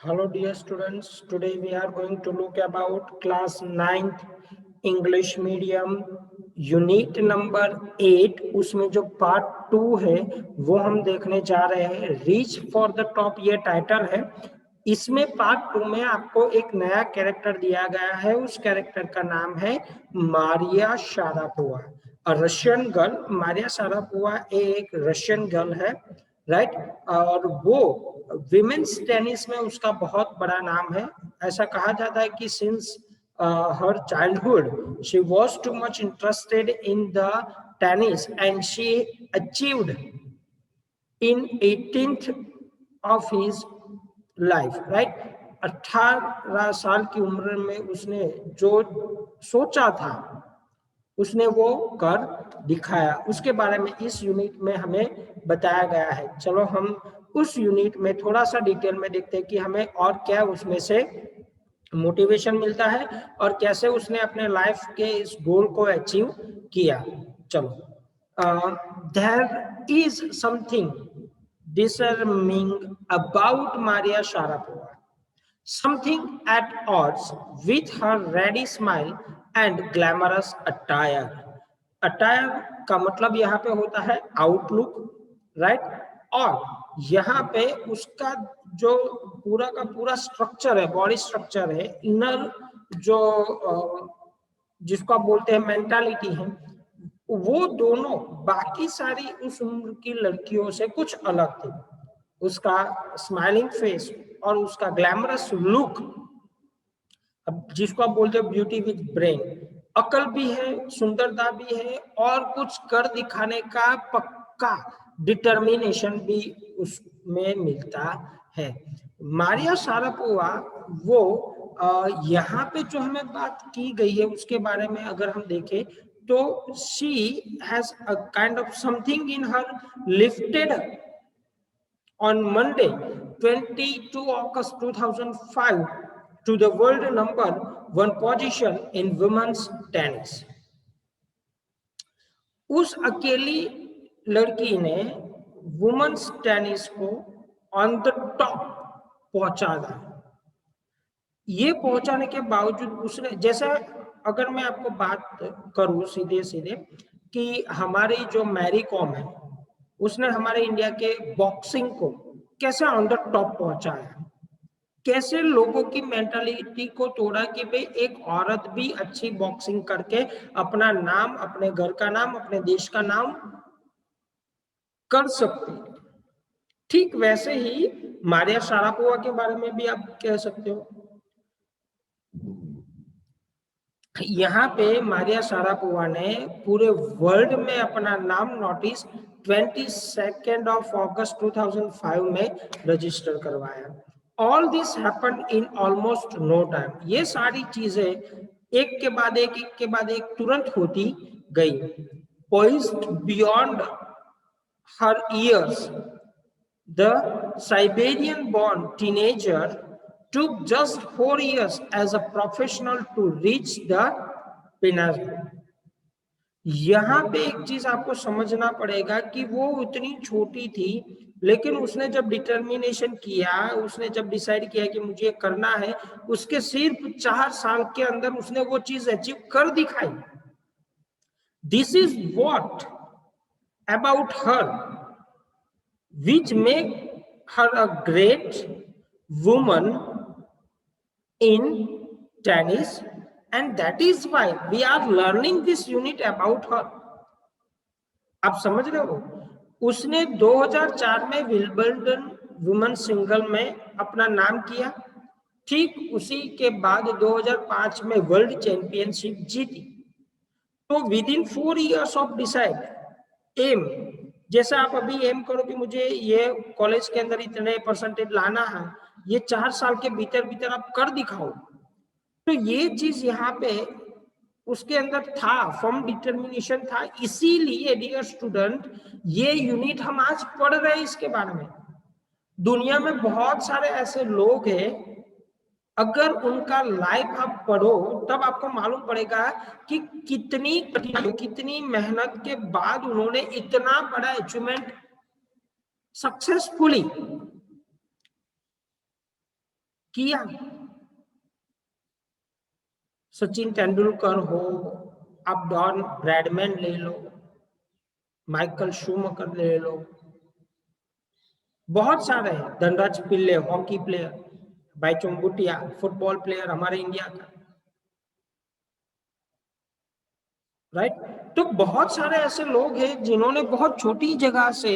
Hello dear students, today we are going to look about class 9th English medium unit number 8। उसमें जो part 2 है वो हम देखने जा रहे हैं। रीच फॉर द टॉप ये टाइटल है। इसमें पार्ट 2 में आपको एक नया कैरेक्टर दिया गया है। उस कैरेक्टर का नाम है Maria Sharapova, Russian girl. Maria Sharapova एक रशियन गर्ल है, राइट। और वो विमेन्स टेनिस में उसका बहुत बड़ा नाम है। ऐसा कहा जाता है कि since her childhood she was too much interested in the tennis and she achieved in 18th of his life, right। 18 साल की उम्र में उसने जो सोचा था उसने वो कर दिखाया। उसके बारे में इस यूनिट में हमें बताया गया है। चलो हम उस यूनिट में थोड़ा सा डिटेल में देखते हैं कि हमें और क्या उसमें से मोटिवेशन मिलता है और कैसे उसने अपने लाइफ के इस गोल को अचीव किया। चलो, there is something disarming about Maria Sharapova, something at odds with her ready smile and glamorous attire। Attire का मतलब यहाँ पे होता है आउटलुक, राइट। और यहाँ पे उसका जो पूरा का पूरा स्ट्रक्चर है, बॉडी स्ट्रक्चर है, इनर जो जिसको आप बोलते हैं मेंटालिटी है, वो दोनों बाकी सारी उस उम्र की लड़कियों से कुछ अलग थी। उसका स्माइलिंग फेस और उसका ग्लैमरस लुक, अब जिसको आप बोलते हो ब्यूटी विद ब्रेन, अकल भी है, सुंदरता भी है और कुछ कर दिखाने का पक्का डिटर्मिनेशन भी उसमें मिलता है। मारिया शारापोवा वो यहाँ पे जो हमें बात की गई है उसके बारे में अगर हम देखें तो she has a kind of something in her lifted on Monday 22 August 2005 to the world number 1 position in women's tennis। उस अकेली लड़की ने वुमेन्स टेनिस को ऑन द टॉप पहुंचा दिया। ये पहुंचाने के बावजूद उसने, जैसे अगर मैं आपको बात करूं सीधे सीधे कि हमारी जो मैरी कॉम है उसने हमारे इंडिया के बॉक्सिंग को कैसे ऑन द टॉप पहुंचाया, कैसे लोगों की मेंटालिटी को तोड़ा कि भाई एक औरत भी अच्छी बॉक्सिंग करके अपना नाम, अपने घर का नाम, अपने देश का नाम कर सकती है। ठीक वैसे ही मारिया शारापोवा के बारे में भी आप कह सकते हो। यहाँ पे मारिया शारापोवा ने पूरे वर्ल्ड में अपना नाम नोटिस 22 अगस्त 2005 में रजिस्टर करवाया। All this happened in almost no time. ये सारी चीजें एक के बाद एक तुरंत होती गई। Poised beyond her years, the Siberian born teenager took just 4 years as a professional to reach the pinnacle। यहाँ पे एक चीज आपको समझना पड़ेगा कि वो उतनी छोटी थी लेकिन उसने जब डिटर्मिनेशन किया, उसने जब डिसाइड किया कि मुझे करना है, उसके सिर्फ 4 साल के अंदर उसने वो चीज अचीव कर दिखाई। This is what about her which make her a great woman in tennis, and that is why we are learning this unit about her। आप समझ रहे हो, उसने 2004 में विंबलडन वुमेन सिंगल में अपना नाम किया। ठीक उसी के बाद 2005 में वर्ल्ड चैंपियनशिप जीती। तो within 4 years of decide am, जैसे आप अभी एम करो कि मुझे ये कॉलेज के अंदर इतने परसेंटेज लाना है, ये 4 साल के भीतर भीतर आप कर दिखाओ। तो ये चीज यहाँ पे उसके अंदर था, फर्म डिटर्मिनेशन था। इसीलिए डियर स्टूडेंट ये यूनिट हम आज पढ़ रहे हैं इसके बारे में। दुनिया में बहुत सारे ऐसे लोग हैं, अगर उनका लाइफ आप पढ़ो तब आपको मालूम पड़ेगा कि कितनी कठिनाई, कितनी मेहनत के बाद उन्होंने इतना बड़ा अचीवमेंट सक्सेसफुली किया। सचिन तेंदुलकर हो, आप डॉन ब्रैडमैन ले लो, माइकल शूमकर ले लो, बहुत सारे हैं, Dhanraj Pillay hockey player, Bhaichung Bhutia football player हमारे इंडिया का, राइट। तो बहुत सारे ऐसे लोग हैं जिन्होंने बहुत छोटी जगह से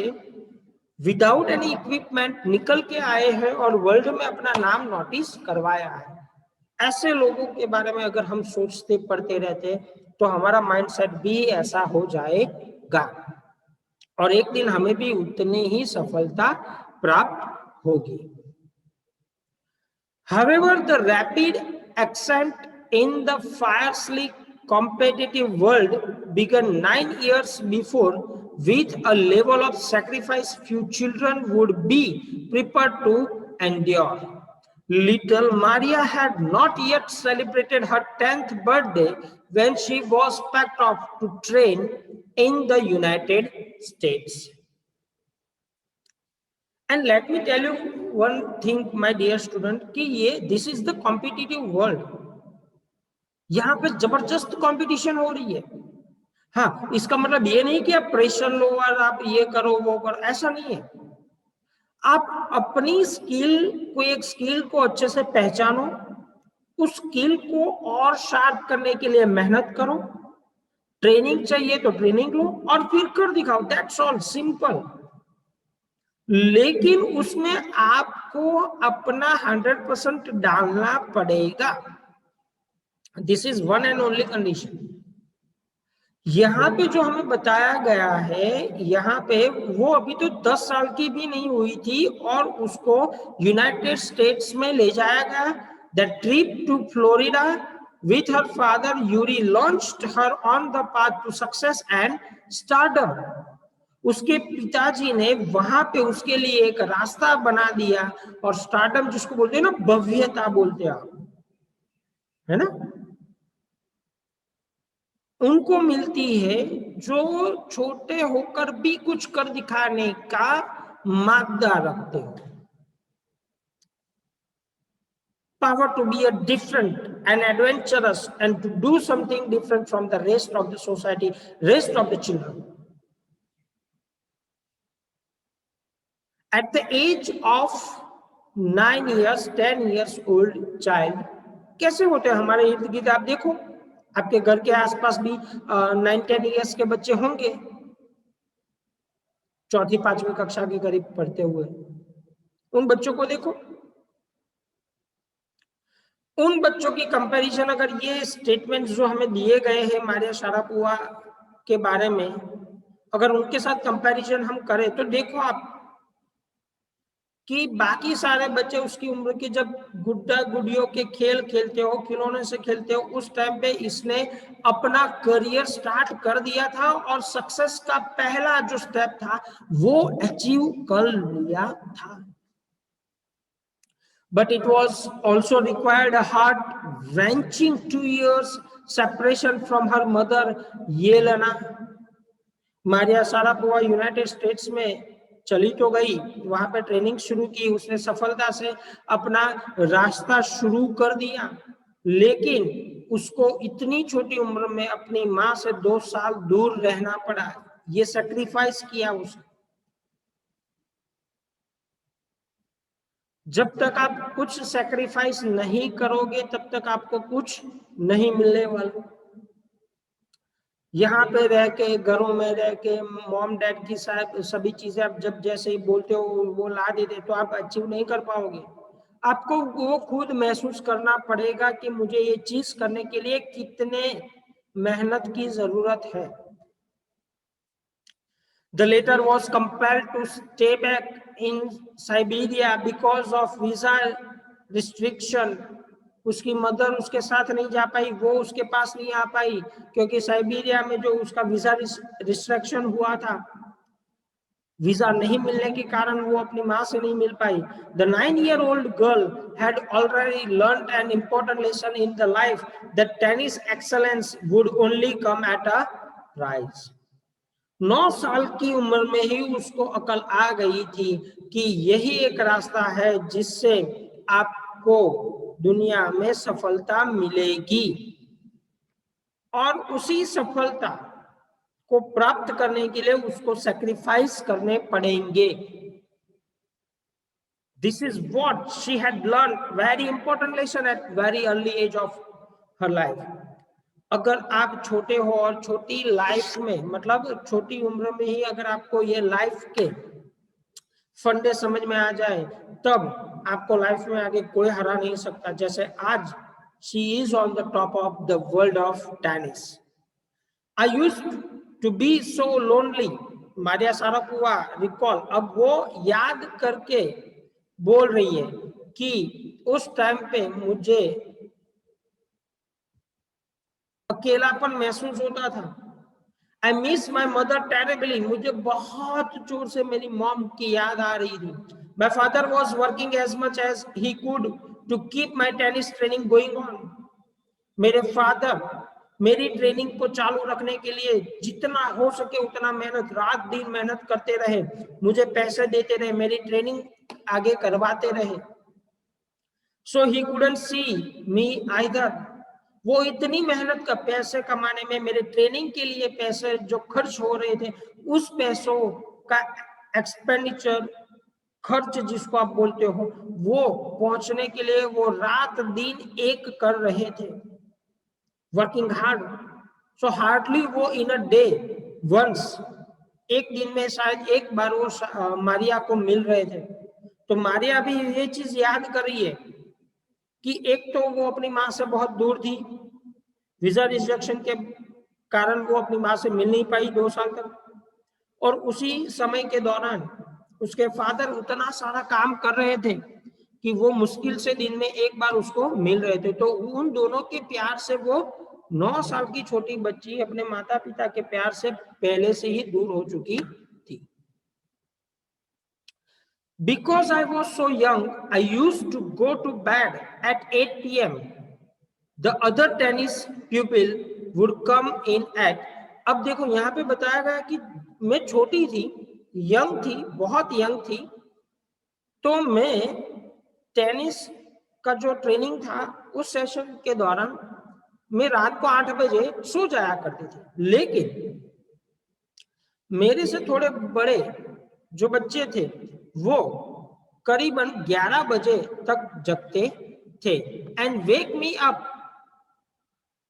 विदाउट एनी इक्विपमेंट निकल के आए हैं और वर्ल्ड में अपना नाम नोटिस करवाया है। ऐसे लोगों के बारे में अगर हम सोचते पढ़ते रहते तो हमारा माइंडसेट भी ऐसा हो जाएगा और एक दिन हमें भी उतनी ही सफलता प्राप्त होगी। However, the rapid ascent in the fiercely competitive world began 9 years before with a level of sacrifice few children would be prepared to endure. Little Maria had not yet celebrated her 10th birthday when she was packed off to train in the United States. And let me tell you one thing, my dear student, कि ये this is the competitive world. यहाँ पे जबरदस्त competition हो रही है। हाँ, इसका मतलब ये नहीं कि आप प्रेशर लो और आप ये करो वो करो, ऐसा नहीं है। आप अपनी एक स्किल को अच्छे से पहचानो, उस स्किल को और शार्प करने के लिए मेहनत करो, ट्रेनिंग चाहिए तो ट्रेनिंग लो और फिर कर दिखाओ, दैट्स ऑल, सिंपल। लेकिन उसमें आपको अपना 100% डालना पड़ेगा। This is one and only condition. यहाँ पे जो हमें बताया गया है, यहाँ पे वो अभी तो 10 साल की भी नहीं हुई थी और उसको यूनाइटेड स्टेट्स में ले जाया गया। The trip to Florida with her father Yuri launched her on the path to success and stardom. उसके पिताजी ने वहां पे उसके लिए एक रास्ता बना दिया और स्टारडम जिसको बोलते हैं ना, भव्यता बोलते हैं आप, है ना, उनको मिलती है जो छोटे होकर भी कुछ कर दिखाने का मादा रखते हो। Power to be a different and adventurous and to do something different from the rest of the society, rest of the children. At the age of 9 years, 10 years old child, कैसे होते हैं हमारे इर्द गिर्द, आप देखो आपके घर के आसपास भी 9-10 इयर्स के बच्चे होंगे, 4th-5वीं कक्षा के करीब पढ़ते हुए। उन बच्चों को देखो, उन बच्चों की कंपैरिजन, अगर ये स्टेटमेंट्स जो हमें दिए गए हैं मारिया शारापोवा के बारे में, अगर उनके साथ कंपैरिजन हम करें तो देखो आप कि बाकी सारे बच्चे उसकी उम्र के जब गुड्डा गुडियों के खेल खेलते हो, खिलौने से खेलते हो, उस टाइम पे इसने अपना करियर स्टार्ट कर दिया था और सक्सेस का पहला जो स्टेप था वो अचीव कर लिया था। But it was also required a heart-wrenching 2 years separation from her mother, Yelena. Maria Sharapova United states में चली तो गई, वहां पे ट्रेनिंग शुरू की, उसने सफलता से अपना रास्ता शुरू कर दिया, लेकिन उसको इतनी छोटी उम्र में अपनी माँ से 2 साल दूर रहना पड़ा। ये सैक्रिफाइस किया उसने। जब तक आप कुछ सैक्रिफाइस नहीं करोगे तब तक आपको कुछ नहीं मिलने वाला। यहाँ पे रह के, घरों में रह के, मॉम डैड की सभी चीजें आप जब जैसे ही बोलते हो वो ला देते, तो आप अचीव नहीं कर पाओगे। आपको वो खुद महसूस करना पड़ेगा कि मुझे ये चीज करने के लिए कितने मेहनत की जरूरत है। The latter was compelled to stay back in Siberia because of visa restriction. उसकी मदर उसके साथ नहीं जा पाई, वो उसके पास नहीं आ पाई क्योंकि साइबेरिया में जो उसका वीजा रिस्ट्रिक्शन हुआ था, वीजा नहीं मिलने के कारण वो अपनी माँ से नहीं मिल पाई। The 9-year-old girl had already learned an important lesson in the life that tennis excellence would only come at a price. 9 साल की उम्र में ही उसको अकल आ गई थी कि यही एक रास्ता है जिससे आप आपको दुनिया में सफलता मिलेगी और उसी सफलता को प्राप्त करने के लिए उसको सैक्रिफाइस करने पड़ेंगे। This is what she had learned, very important lesson at very early age of her life. अगर आप छोटे हो और छोटी लाइफ में, मतलब छोटी उम्र में ही अगर आपको ये लाइफ के फंडे समझ में आ जाए, तब आपको लाइफ में आगे कोई हरा नहीं सकता। जैसे आज she is on the top of the world of tennis. I used to be so lonely. Maria Sharapova recall, अब वो याद करके बोल रही है कि उस टाइम पे मुझे अकेलापन महसूस होता था। I miss my mother terribly, मुझे बहुत जोर से मेरी मॉम की याद आ रही थी। My father was working as much as he could to keep my tennis training going on. मेरे फादर मेरी ट्रेनिंग को चालू रखने के लिए जितना हो सके उतना मेहनत, रात दिन मेहनत करते रहे, मुझे पैसे देते रहे, मेरी ट्रेनिंग आगे करवाते रहे। सो he couldn't see me either, वो इतनी मेहनत का पैसे कमाने में, मेरे ट्रेनिंग के लिए पैसे जो खर्च हो रहे थे, उस पैसों का एक्सपेंडिचर, खर्च जिसको आप बोलते हो, वो पहुंचने के लिए वो रात दिन एक कर रहे थे, वर्किंग हार्ड। सो हार्डली वो इन अ डे वंस, एक दिन में शायद एक बार वो मारिया को मिल रहे थे। तो मारिया भी ये चीज याद कर रही है कि एक तो वो अपनी माँ से बहुत दूर थी, वीजा रिजेक्शन के कारण वो अपनी माँ से मिल नहीं पाई 2 साल तक, और उसी समय के दौरान उसके फादर उतना सारा काम कर रहे थे कि वो मुश्किल से दिन में एक बार उसको मिल रहे थे। तो उन दोनों के प्यार से वो 9 साल की छोटी बच्ची अपने माता पिता के प्यार से पहले से ही दूर हो चुकी थी। Because I was so young, I used to go to bed at 8 p.m. The other tennis pupil would come in at, अब देखो यहाँ पे बताया गया कि मैं छोटी थी, यंग थी, बहुत यंग थी, तो मैं टेनिस का जो ट्रेनिंग था उस सेशन के दौरान मैं रात को 8 बजे सो जाया करती थी। लेकिन मेरे से थोड़े बड़े जो बच्चे थे वो करीबन 11 बजे तक जगते थे and wake me up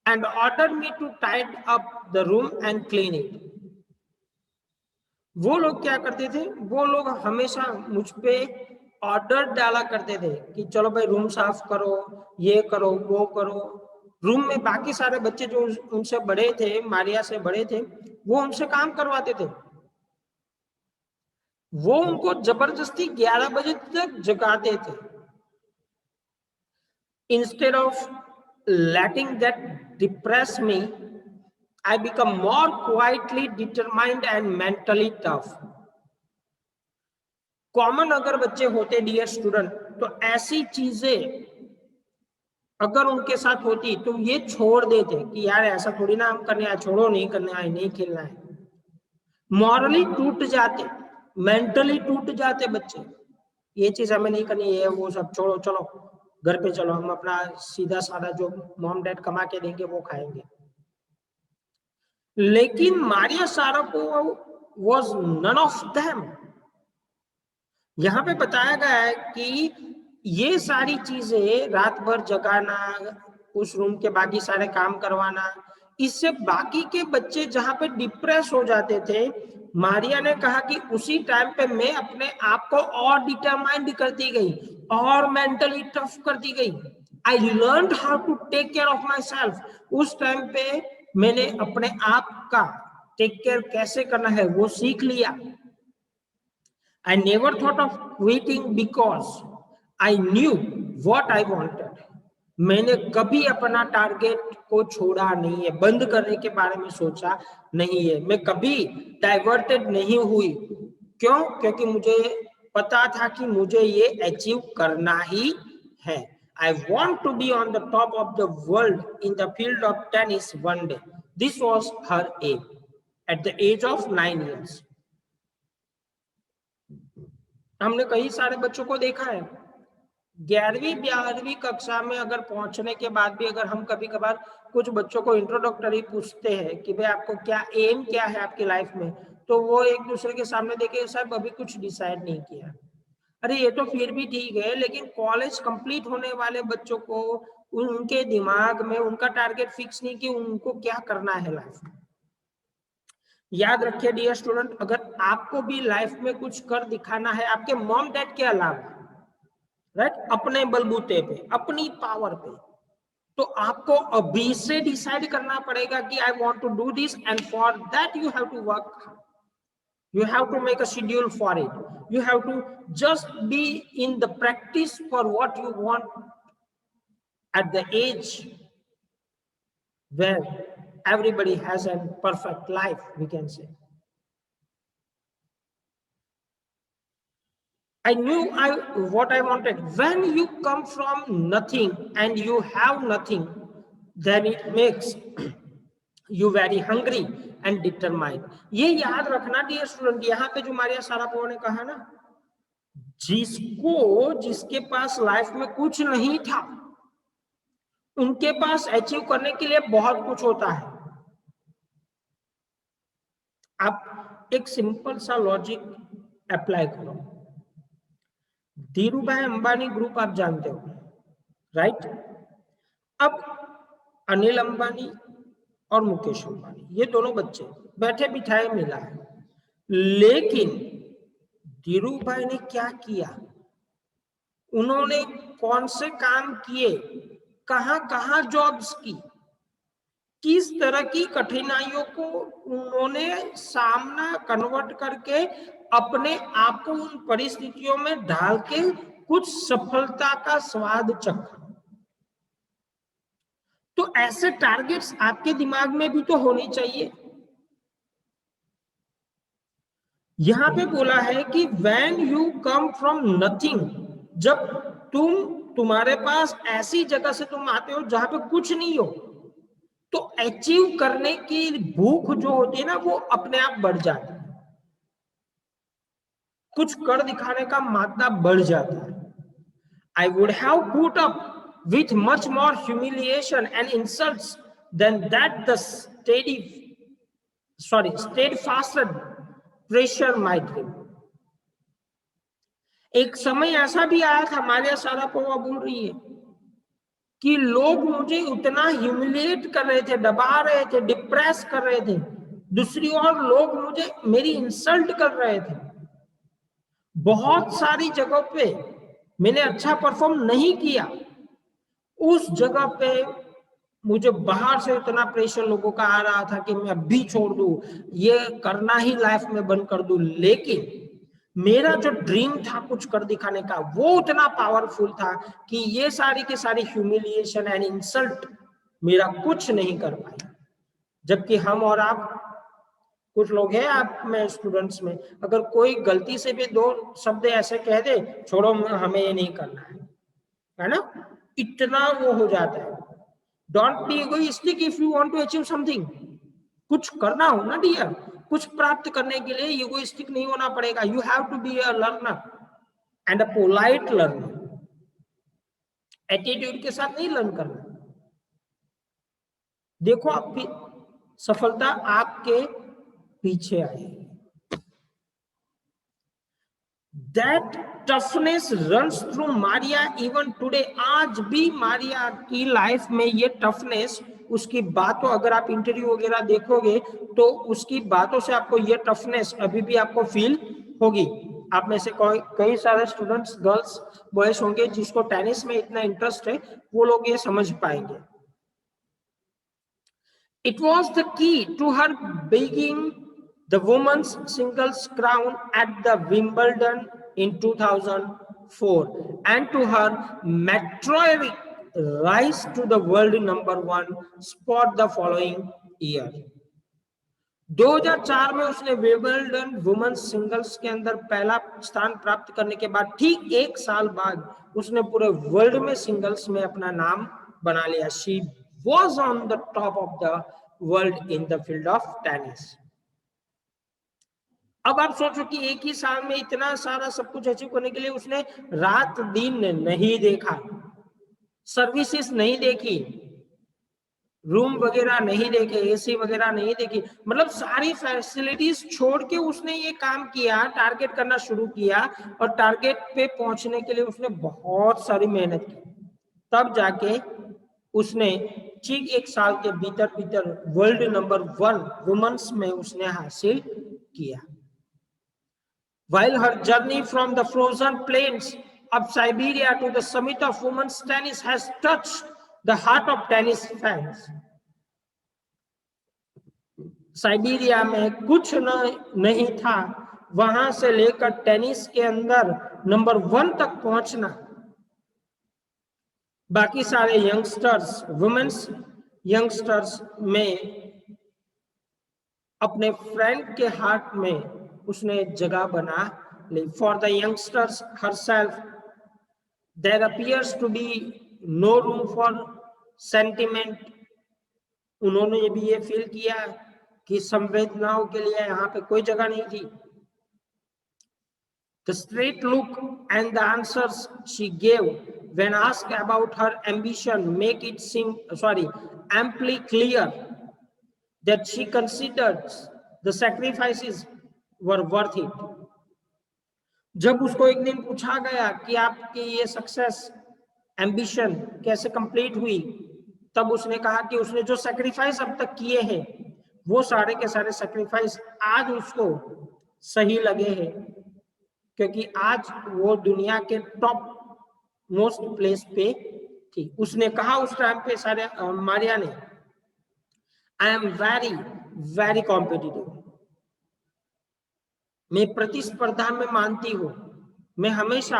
and ordered me to tidy up the room and clean it. वो लोग क्या करते थे, वो लोग हमेशा मुझ पे ऑर्डर डाला करते थे कि चलो भाई रूम साफ करो, ये करो, वो करो। रूम में बाकी सारे बच्चे जो उनसे बड़े थे, मारिया से बड़े थे, वो उनसे काम करवाते थे। वो उनको जबरदस्ती 11 बजे तक जगाते थे। Instead of letting that depress me, I become more quietly determined and mentally tough. Common अगर बच्चे होते डियर स्टूडेंट, तो ऐसी चीजें अगर उनके साथ होती तो ये छोड़ देते कि यार ऐसा थोड़ी ना हम करने आए, छोड़ो, नहीं करने आए, नहीं खेलना है। मॉरली टूट जाते, मेंटली टूट जाते बच्चे, ये चीज हमें नहीं करनी है, वो सब छोड़ो, चलो घर पे चलो, हम अपना सीधा साधा जो मॉम डैड कमा के देंगे वो खाएंगे। लेकिन Maria Sharapova was none of them. यहां पे बताया गया है कि ये सारी चीजें, रात भर जगाना, उस रूम के बाकी सारे काम करवाना, इससे बाकी के बच्चे जहां पे डिप्रेस हो जाते थे, मारिया ने कहा कि उसी टाइम पे मैं अपने आप को और डिटरमाइंड करती गई और मेंटली टफ करती गई। I learn how to take care of myself. उस टाइम पे मैंने अपने आप का टेक केयर कैसे करना है वो सीख लिया। I never thought of quitting because I knew what I wanted. मैंने कभी अपना टारगेट को छोड़ा नहीं है, बंद करने के बारे में सोचा नहीं है, मैं कभी डाइवर्टेड नहीं हुई। क्यों? क्योंकि मुझे पता था कि मुझे ये अचीव करना ही है। I want to be on the top of the world in the field of tennis one day. This was her aim at the age of 9 years. हमने कई सारे बच्चों को देखा है 11वीं 12वीं कक्षा में अगर पहुंचने के बाद भी अगर हम कभी कभार कुछ बच्चों को इंट्रोडक्टरी पूछते हैं कि भाई आपको क्या एम क्या है आपकी लाइफ में, तो वो एक दूसरे के सामने देखे साहब अभी कुछ डिसाइड नहीं किया। अरे ये तो फिर भी ठीक है, लेकिन कॉलेज कंप्लीट होने वाले बच्चों को उनके दिमाग में उनका टारगेट फिक्स नहीं कि उनको क्या करना है लाइफ में। याद रखिए डियर स्टूडेंट, अगर आपको भी लाइफ में कुछ कर दिखाना है आपके मॉम डैड के अलावा, राइट, अपने बलबूते पे, अपनी पावर पे, तो आपको अभी से डिसाइड करना पड़ेगा कि I want to do this, and for that you have to work, you have to make a schedule for it, you have to just be in the practice for what you want at the age where everybody has a perfect life, we can say. I knew what I wanted. When you come from nothing and you have nothing, then it makes you very hungry and determined. ये याद रखना dear student, यहाँ पे जो Maria Sharapova ने कहा ना, जिसके पास लाइफ में कुछ नहीं था उनके पास अचीव करने के लिए बहुत कुछ होता है। आप एक सिंपल सा लॉजिक अप्लाई करो। धीरू भाई अंबानी ग्रुप आप जानते हो, राइट? अब अनिल अंबानी और मुकेश अंबानी ये दोनों बच्चे बैठे बिठाए मिला है, लेकिन धीरू भाई ने क्या किया, उन्होंने कौन से काम किए, कहां कहां जॉब्स की, किस तरह की कठिनाइयों को उन्होंने सामना कन्वर्ट करके अपने आप को उन परिस्थितियों में ढाल के कुछ सफलता का स्वाद चखा। तो ऐसे टारगेट्स आपके दिमाग में भी तो होने चाहिए। यहां पे बोला है कि when you come from nothing, जब तुम्हारे पास ऐसी जगह से तुम आते हो जहां पे कुछ नहीं हो, तो अचीव करने की भूख जो होती है ना वो अपने आप बढ़ जाती है, कुछ कर दिखाने का मादा बढ़ जाता है। I would have put up with much more humiliation and insults than that the steadfast pressure my dream. एक समय ऐसा भी आया था, मारिया सारापोवा बोल रही है कि लोग मुझे उतना ह्यूमिलिएट कर रहे थे, दबा रहे थे, डिप्रेस कर रहे थे, दूसरी ओर लोग मुझे मेरी इंसल्ट कर रहे थे। बहुत सारी जगहों पे मैंने अच्छा परफॉर्म नहीं किया, उस जगह पे मुझे बाहर से इतना प्रेशर लोगों का आ रहा था कि मैं अभी छोड़ दूं, ये करना ही लाइफ में बंद कर दूं, लेकिन मेरा जो ड्रीम था कुछ कर दिखाने का वो उतना पावरफुल था कि ये सारी के सारी ह्यूमिलिएशन एंड इंसल्ट मेरा कुछ नहीं कर पाई। जबकि हम और आप, कुछ लोग हैं आप में स्टूडेंट्स में, अगर कोई गलती से भी दो शब्द ऐसे कह दे, छोड़ो हमें ये नहीं करना है ना, इतना वो हो जाता है। Don't be egoistic if you want to achieve something. कुछ करना हो ना डियर, कुछ प्राप्त करने के लिए इगोइस्टिक नहीं होना पड़ेगा। You have to be a learner and a polite learner. Attitude के साथ नहीं लर्न करना। देखो आपकी सफलता आपके पीछे आएगी। That toughness runs through Maria even today. आज भी मारिया की लाइफ में ये टफनेस, उसकी बातों, अगर आप इंटरव्यू वगैरह देखोगे तो उसकी बातों से आपको ये टफनेस अभी भी आपको फील होगी। आप में से कई सारे स्टूडेंट्स, गर्ल्स, बॉयज होंगे जिसको टेनिस में इतना इंटरेस्ट है, वो लोग ये समझ पाएंगे। It was the key to her being the women's singles crown at the Wimbledon in 2004 and to her meteoric rise to the world #1 spot the following year. 2004 में उसने विंबलडन वुमेन्स सिंगल्स के अंदर पहला स्थान प्राप्त करने के बाद ठीक एक साल बाद उसने पूरे वर्ल्ड में सिंगल्स में अपना नाम बना लिया। She was on the top of the world in the field of tennis. अब आप सोचो कि एक ही साल में इतना सारा सब कुछ अचीव करने के लिए उसने रात दिन नहीं देखा, सर्विसेज नहीं देखी, रूम वगैरह नहीं देखे, एसी वगैरह नहीं देखी, मतलब सारी फैसिलिटीज छोड़ के उसने ये काम किया, टारगेट करना शुरू किया और टारगेट पे पहुंचने के लिए उसने बहुत सारी मेहनत की, तब जाके उसने ठीक एक साल के भीतर भीतर वर्ल्ड नंबर 1 वुमेन्स में उसने हासिल किया। While her journey from the frozen plains of Siberia to the summit of women's tennis has touched the heart of tennis fans. Siberia में कुछ नहीं था, वहां से लेकर टेनिस के अंदर नंबर 1 तक पहुंचना, बाकी सारे यंगस्टर्स, वुमेन्स यंगस्टर्स में अपने फ्रेंड के हार्ट में उसने जगह बना ली। For the youngsters herself there appears to be no room for sentiment. उन्होंने भी ये फील किया कि संवेदनाओं के लिए यहाँ पे कोई जगह नहीं थी। The straight look and the answers she gave when asked about her ambition make it seem amply clear that she considered the sacrifices were worth it. जब उसको एक दिन पूछा गया कि आपकी ये सक्सेस एम्बिशन कैसे कंप्लीट हुई, तब उसने कहा कि उसने जो सैक्रिफाइस अब तक किए हैं वो सारे के सारे सैक्रिफाइस आज उसको सही लगे हैं, क्योंकि आज वो दुनिया के टॉप मोस्ट प्लेस पे थी। उसने कहा उस टाइम पे सारे मारिया ने, I am very very competitive, मैं प्रतिस्पर्धा में मानती हूँ, मैं हमेशा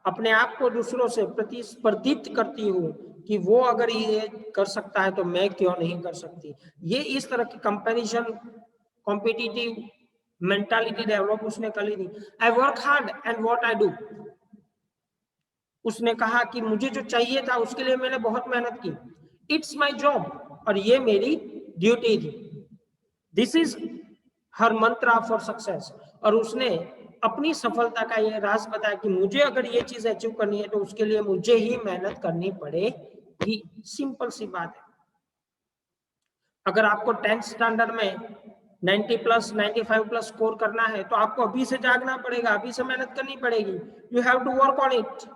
अपने आप को दूसरों से प्रतिस्पर्धित करती हूँ कि वो अगर ये कर सकता है तो मैं क्यों नहीं कर सकती। ये इस तरह की कंपैरिजन, कॉम्पिटिटिव मेंटालिटी डेवलप उसने कर ली थी। I work hard and what I do, उसने कहा कि मुझे जो चाहिए था उसके लिए मैंने बहुत मेहनत की, इट्स माय जॉब, और ये मेरी ड्यूटी थी। This is her Mantra for success. और उसने अपनी सफलता का ये राज बताया कि मुझे अगर ये चीज अचीव करनी है तो उसके लिए मुझे ही मेहनत करनी पड़ेगी। सिंपल सी बात है। अगर आपको 10th स्टैंडर्ड में 90 प्लस 95 प्लस स्कोर करना है तो आपको अभी से जागना पड़ेगा, अभी से मेहनत करनी पड़ेगी। You have to work on it.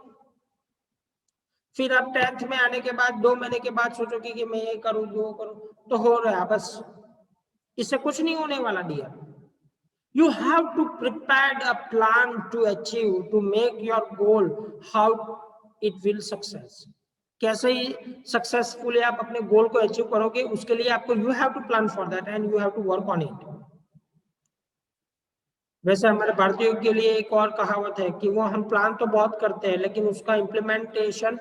फिर आप 10th में आने के बाद 2 महीने के बाद सोचोगे कि मैं ये करूं वो करूं, तो हो रहा बस, इससे कुछ नहीं होने वाला dear. You have to prepare a plan to achieve, to make your goal, how it will success. कैसे ही सक्सेसफुली आप अपने गोल को अचीव करोगे, उसके लिए आपको you have to plan for that and you have to work on it. वैसे हमारे भारतीयों के लिए एक और कहावत है कि वो हम प्लान तो बहुत करते हैं लेकिन उसका इम्प्लीमेंटेशन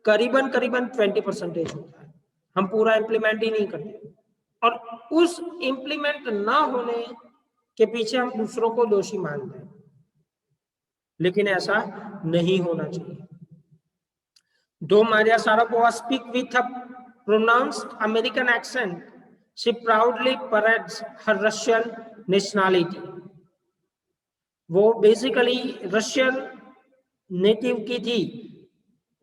करीबन 20% होता है, हम पूरा इम्प्लीमेंट ही नहीं करते। और उस इम्प्लीमेंट ना होने के पीछे हम दूसरों को दोषी मानते हैं, लेकिन ऐसा नहीं होना चाहिए। Though Maria Sharapova speaks with a pronounced American accent, she proudly parades her Russian nationality. वो बेसिकली रशियन नेटिव की थी,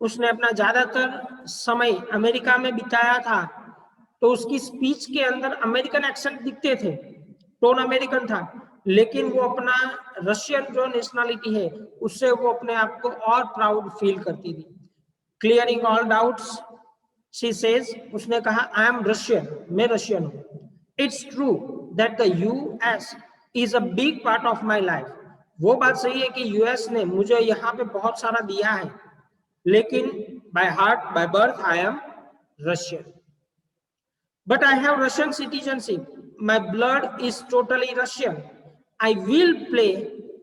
उसने अपना ज्यादातर समय अमेरिका में बिताया था, तो उसकी स्पीच के अंदर अमेरिकन एक्सेंट दिखते थे, टोन अमेरिकन था, लेकिन वो अपना रशियन जो नेशनलिटी है उससे वो अपने आप को और प्राउड फील करती थी। Clearing all doubts she says, उसने कहा आई एम रशियन, मैं रशियन हूँ। It's true that the US is a big part of my life. वो बात सही है कि यूएस ने मुझे यहाँ पे बहुत सारा दिया है, लेकिन by heart, by birth I am Russian. But I have Russian citizenship. My blood is totally Russian. I will play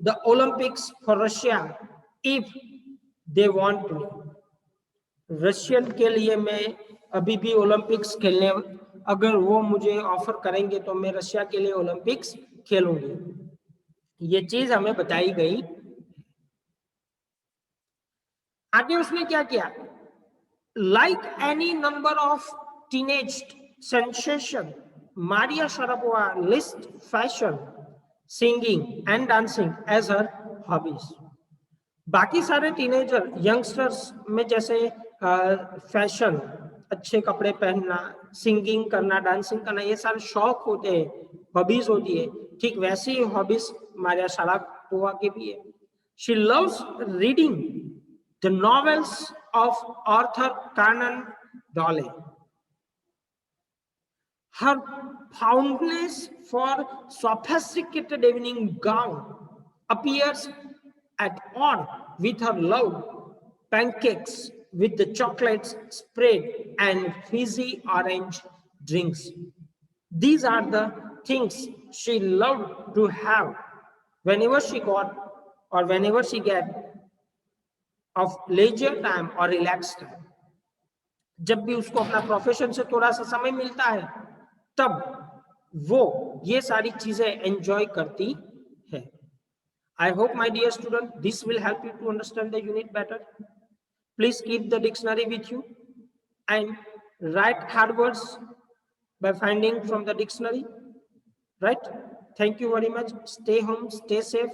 the Olympics for Russia if they want me. Russian के लिए मैं अभी भी ओलंपिक्स खेलने, अगर वो मुझे ऑफर करेंगे तो मैं रशिया के लिए ओलंपिक्स खेलूंगी। ये चीज हमें बताई गई। आगे उसने क्या किया? Like any number of teenage sensation, Maria Sharapova list fashion, singing and dancing as her hobbies. बाकी सारे टीनेजर यंगस्टर्स में जैसे फैशन, अच्छे कपड़े पहनना, सिंगिंग करना, डांसिंग करना, ये सारे शौक होते हैं, हॉबीज होती है, ठीक वैसी हॉबीज मारिया शारापोवा की भी है. She loves reading the novels of Arthur Conan Doyle. Her fondness for sophisticated evening gown appears at odds with her love pancakes with the chocolates spread and fizzy orange drinks. These are the things she loved to have whenever she got or whenever she get of leisure time or relaxed time. जब भी उसको अपना profession से थोड़ा सा समय मिलता है तब वो ये सारी चीजें एंजॉय करती है. I hope, my dear student, this will help you to understand the unit better. Please keep the dictionary with you and write hard words by finding from the dictionary. Right? Thank you very much. Stay home, stay safe.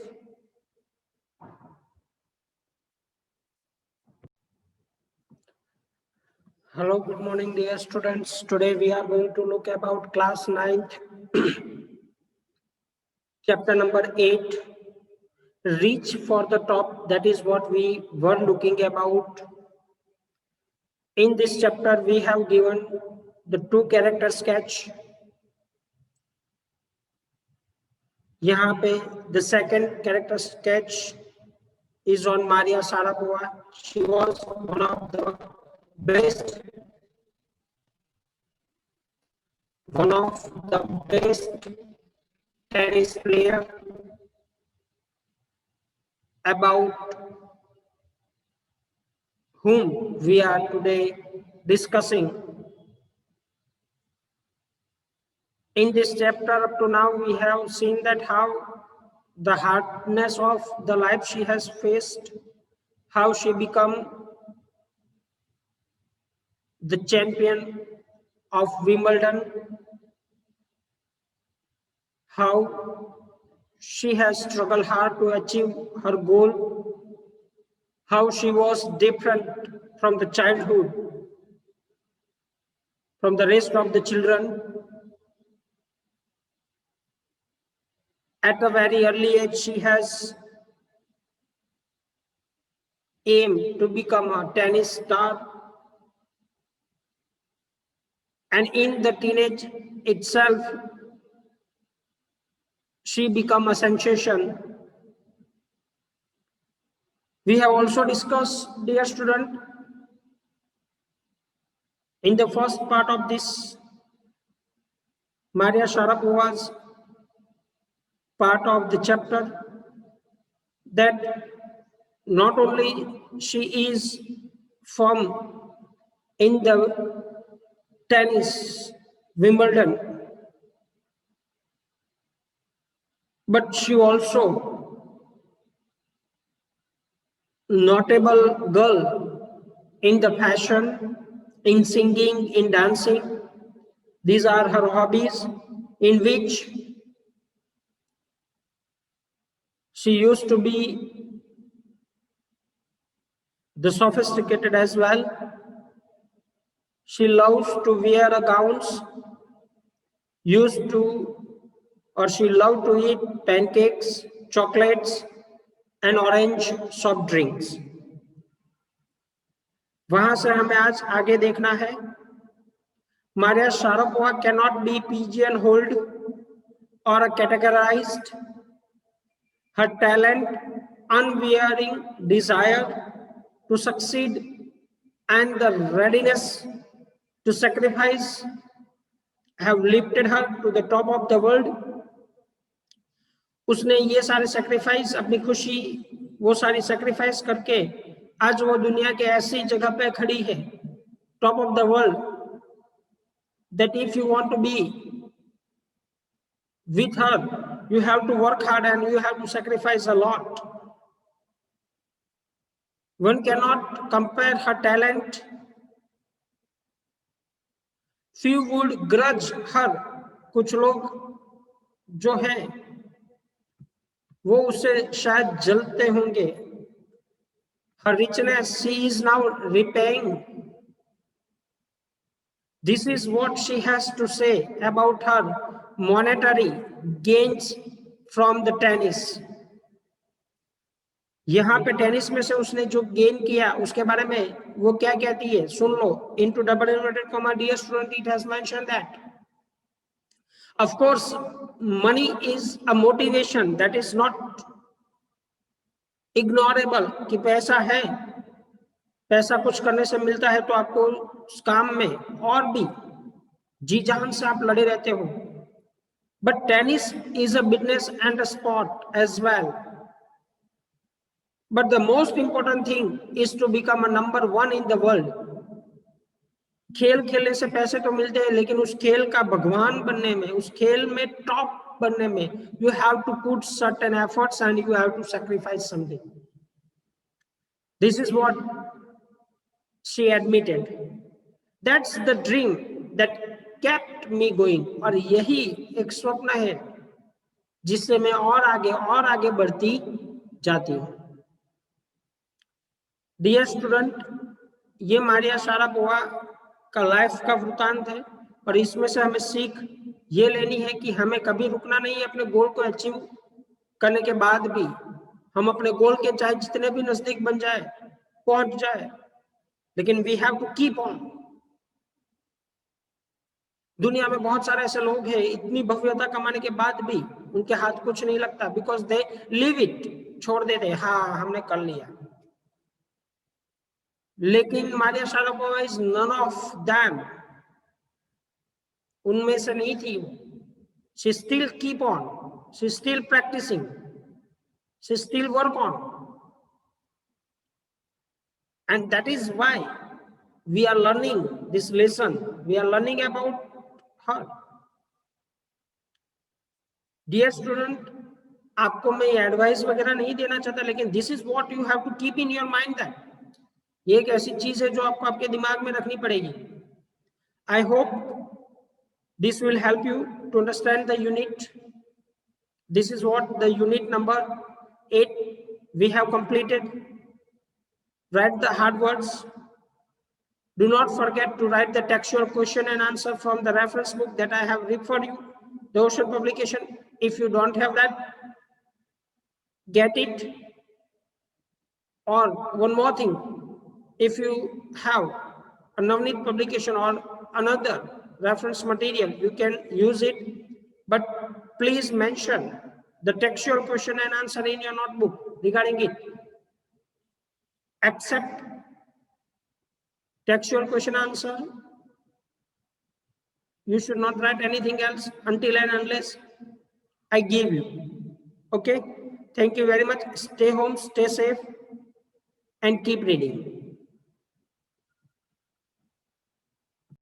Hello, good morning, dear students. Today we are going to look about class 9th, chapter number 8. Reach for the top. That is what we were looking about. In this chapter we have given the 2 character sketch. यहाँ पे the second character sketch is on Maria Sharapova. She was one of the best tennis player about whom we are today discussing. In this chapter up to now we have seen that how the hardness of the life she has faced, how she become the champion of Wimbledon, how she has struggled hard to achieve her goal, how she was different from the childhood, from the rest of the children. At a very early age, she has aimed to become a tennis star. And in the teenage itself, she became a sensation. We have also discussed, dear student, in the first part of this Maria Sharapova's part of the chapter, that not only she is from in the tennis Wimbledon, but she also notable girl in the fashion, in singing, in dancing. These are her hobbies in which she used to be the sophisticated as well. She loves to wear gowns, she loved to eat pancakes, chocolates, and orange soft drinks. वहां से हमें आज आगे देखना है. Maria Sharapova cannot be pigeonholed or categorized. Her talent, unwearying desire to succeed, and the readiness to sacrifice have lifted her to the top of the world. उसने ये सारे सैक्रिफाइस, अपनी खुशी वो सारी सैक्रिफाइस करके आज वो दुनिया के ऐसी जगह पे खड़ी है, top of the world, that if you want to be with her, you have to work hard and you have to sacrifice a lot. One cannot compare her talent. Few would grudge her. कुछ लोग जो है वो उससे शायद जलते होंगे। Her richness she is now repaying. This is what she has to say about her monetary gains from the tennis. यहाँ पे टेनिस में से उसने जो गेन किया उसके बारे में वो क्या कहती है, सुन लो। into double inverted comma, dear student, it has mentioned that of course money is a motivation that is not ignorable, कि पैसा है, पैसा कुछ करने से मिलता है तो आपको उस काम में और भी जी जान से आप लड़े रहते हो। But tennis is a business and a sport as well, but the most important thing is to become a number 1 in the world. खेल खेलने से पैसे तो मिलते हैं, लेकिन उस खेल का भगवान बनने में, उस खेल में टॉप बनने में, you have to put certain efforts and you have to sacrifice something. This is what she admitted. That's the dream that kept me going। और यही एक स्वप्न है जिससे मैं और आगे बढ़ती जाती हूँ। डियर स्टूडेंट, ये मारिया शारापोवा का लाइफ का वृतांत है, और इसमें से हमें सीख ये लेनी है कि हमें कभी रुकना नहीं है। अपने गोल को अचीव करने के बाद भी हम अपने गोल के चाहे जितने भी नजदीक बन जाए, पहुंच जाए, लेकिन we have to keep on. दुनिया में बहुत सारे ऐसे लोग हैं, इतनी भव्यता कमाने के बाद भी उनके हाथ कुछ नहीं लगता, बिकॉज दे लिव इट, छोड़ देते, हाँ हमने कर लिया। लेकिन Maria Sharapova is none of them, उनमें से नहीं थी वो। She still keep on, she still practicing, she still work on, and that is why we are learning this lesson, we are learning about her. Dear student, आपको मैं advice वगैरह नहीं देना चाहता, लेकिन this is what you have to keep in your mind, that ये एक ऐसी चीज है जो आपको आपके दिमाग में रखनी पड़ेगी। I hope this will help you to understand the unit. This is what the unit number 8 we have completed. Right the hard words, do not forget to write the textual question and answer from the reference book that I have referred you, the Ocean publication. If you don't have that, get it. Or one more thing, if you have a Navneet publication or another reference material, you can use it, but please mention the textual question and answer in your notebook regarding it. Except textual question answer, you should not write anything else until and unless I give you. Okay, thank you very much. Stay home, stay safe, and keep reading.